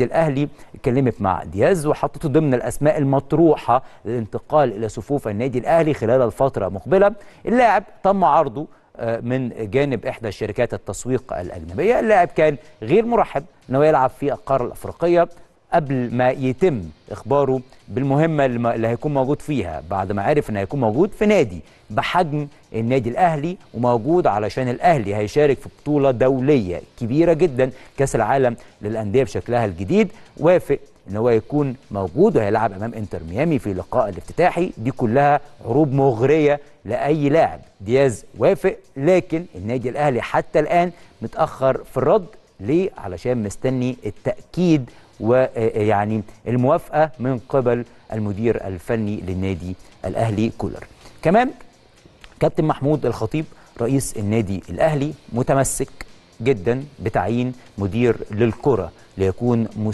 الاهلي اتكلمت مع دياز وحطته ضمن الاسماء المطروحه للانتقال الى صفوف النادي الاهلي خلال الفتره المقبله. اللاعب تم عرضه من جانب احدى شركات التسويق الاجنبيه. اللاعب كان غير مرحب انه يلعب في القاره الافريقيه قبل ما يتم اخباره بالمهمه اللي هيكون موجود فيها، بعد ما عرف انه هيكون موجود في نادي بحجم النادي الاهلي، وموجود علشان الاهلي هيشارك في بطوله دوليه كبيره جدا، كاس العالم للانديه بشكلها الجديد. وافق ان هو يكون موجود وهيلعب امام انتر ميامي في اللقاء الافتتاحي. دي كلها عروض مغريه لاي لاعب. دياز وافق، لكن النادي الاهلي حتى الان متاخر في الرد. ليه؟ علشان مستني التاكيد ويعني الموافقه من قبل المدير الفني للنادي الاهلي كولر. كمان كابتن محمود الخطيب رئيس النادي الاهلي متمسك جدا بتعيين مدير للكره ليكون